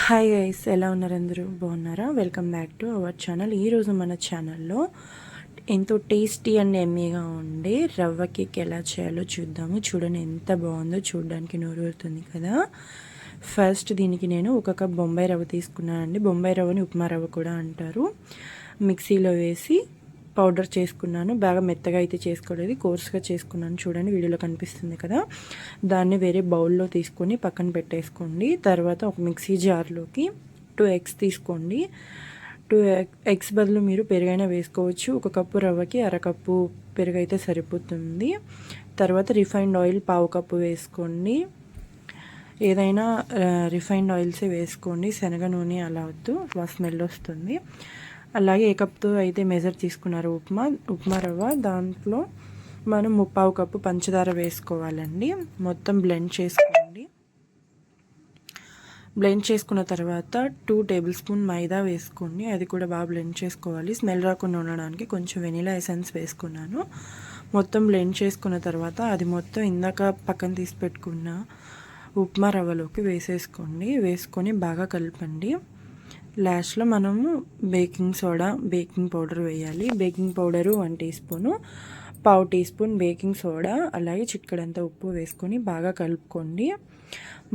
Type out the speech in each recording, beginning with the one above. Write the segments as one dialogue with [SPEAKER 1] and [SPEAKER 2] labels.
[SPEAKER 1] Hi guys, ఎలా ఉన్నారు? అందరూ బాగున్నారా? Welcome back to our channel. ఈరోజు మన ఛానల్లో ఎంతో టేస్టీ అండ్ ఎమ్మీగా ఉండే రవ్వ కేక్ ఎలా చేయాలో చూద్దాము. చూడండి ఎంత బాగుందో, చూడడానికి నోరూరుతుంది కదా. ఫస్ట్ దీనికి నేను 1 కప్ బొంబాయి రవ్వ తీసుకున్నానండి. బొంబాయి రవ్వని ఉప్మా రవ్వ కూడా అంటారు. మిక్సీలో వేసి పౌడర్ చేసుకున్నాను. బాగా మెత్తగా అయితే చేసుకోలేదు, కోర్స్గా చేసుకున్నాను. చూడండి వీడియోలో కనిపిస్తుంది కదా. దాన్ని వేరే బౌల్లో తీసుకొని పక్కన పెట్టేసుకోండి. తర్వాత ఒక మిక్సీ జార్లోకి 2 ఎగ్స్ తీసుకోండి. 2 ఎగ్స్ బదులు మీరు పెరుగైనా వేసుకోవచ్చు. 1 కప్పు రవ్వకి అరకప్పు పెరుగు అయితే సరిపోతుంది. తర్వాత రిఫైన్డ్ ఆయిల్ 1/2 కప్పు వేసుకోండి. ఏదైనా రిఫైన్డ్ ఆయిల్సే వేసుకోండి, శనగ నూనె అలా వద్దు, స్మెల్ వస్తుంది. అలాగే ఏ కప్తో అయితే మెజర్ తీసుకున్నారు ఉప్మా రవ్వ, దాంట్లో మనం 1/4 కప్పు పంచదార వేసుకోవాలండి. మొత్తం బ్లెండ్ చేసుకోండి. బ్లెండ్ చేసుకున్న తర్వాత 2 టేబుల్ స్పూన్ మైదా వేసుకోండి. అది కూడా బాగా బ్లెండ్ చేసుకోవాలి. స్మెల్ రాకుండా ఉండడానికి కొంచెం వెనిలా ఎసెన్స్ వేసుకున్నాను. మొత్తం బ్లెండ్ చేసుకున్న తర్వాత అది మొత్తం ఇందాక పక్కన తీసి పెట్టుకున్న ఉప్మా రవ్వలోకి వేసేసుకోండి. వేసుకొని బాగా కలపండి. లాస్ట్లో మనము బేకింగ్ సోడా, బేకింగ్ పౌడర్ వేయాలి. Baking powder 1 teaspoon, 1/2 teaspoon baking soda, అలాగే చిటికెడంత ఉప్పు వేసుకొని బాగా కలుపుకోండి.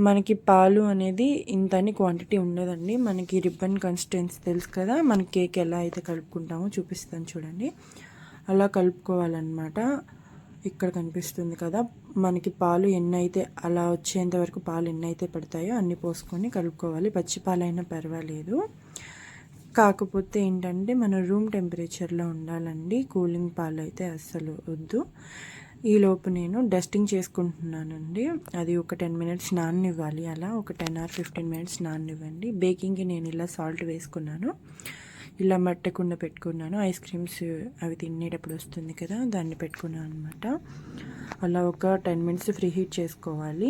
[SPEAKER 1] మనకి పాలు అనేది ఇంతని క్వాంటిటీ ఉండదండి. మనకి రిబ్బన్ కన్సిస్టెన్సీ తెలుసు కదా, మన కేక్ ఎలా అయితే కలుపుకుంటామో చూపిస్తాను చూడండి. అలా కలుపుకోవాలన్నమాట. ఇక్కడ కనిపిస్తుంది కదా, మనకి పాలు ఎన్నైతే అలా వచ్చేంత వరకు పాలు ఎన్నైతే పడతాయో అన్ని పోసుకొని కలుపుకోవాలి. పచ్చి పాలైనా పర్వాలేదు, కాకపోతే ఏంటంటే మన రూమ్ టెంపరేచర్లో ఉండాలండి. కూలింగ్ పాలు అయితే అస్సలు వద్దు. ఈలోపు నేను డస్టింగ్ చేసుకుంటున్నానండి. అది ఒక 10 మినిట్స్ నాననివ్వాలి. అలా ఒక 10 or 15 మినిట్స్ నాననివ్వండి. బేకింగ్కి నేను ఇలా సాల్ట్ వేసుకున్నాను, ఇలా మట్టకుండా పెట్టుకున్నాను. ఐస్ క్రీమ్స్ అవి తినేటప్పుడు వస్తుంది కదా, దాన్ని పెట్టుకున్నాను అనమాట. అలా ఒక 10 మినిట్స్ ఫ్రీ హీట్ చేసుకోవాలి.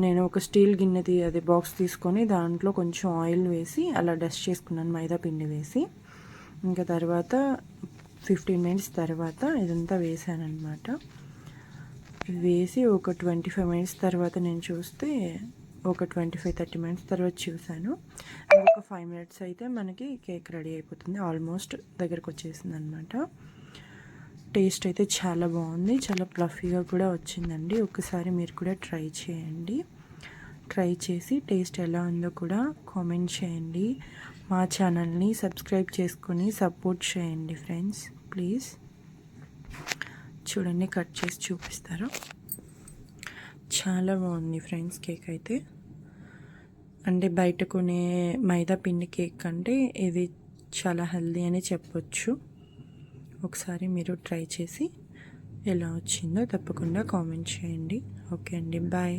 [SPEAKER 1] నేను ఒక స్టీల్ గిన్నెది అదే బాక్స్ తీసుకొని దాంట్లో కొంచెం ఆయిల్ వేసి అలా డస్ట్ చేసుకున్నాను, మైదా పిండి వేసి. ఇంకా తర్వాత 15 మినిట్స్ తర్వాత ఇదంతా వేసాను అనమాట. వేసి ఒక 25 మినిట్స్ తర్వాత నేను చూస్తే ఒక 25-30 మినిట్స్ తర్వాత చూశాను. ఒక 5 మినిట్స్ అయితే మనకి కేక్ రెడీ అయిపోతుంది. ఆల్మోస్ట్ దగ్గరకు వచ్చేసింది అనమాట. టేస్ట్ అయితే చాలా బాగుంది, చాలా ప్లఫీగా కూడా వచ్చిందండి. ఒకసారి మీరు కూడా ట్రై చేయండి. ట్రై చేసి టేస్ట్ ఎలా ఉందో కూడా కామెంట్ చేయండి. మా ఛానల్ని సబ్స్క్రైబ్ చేసుకొని సపోర్ట్ చేయండి ఫ్రెండ్స్, ప్లీజ్. చూడండి, కట్ చేసి చూపిస్తారు. చాలా బాగుంది ఫ్రెండ్స్ కేక్ అయితే. అంటే బయట కొనే మైదా పిండి కేక్ కంటే ఇది చాలా హెల్దీ అని చెప్పొచ్చు. ఒకసారి మీరు ట్రై చేసి ఎలా వచ్చిందో తప్పకుండా కామెంట్ చేయండి. ఓకే అండి, బాయ్.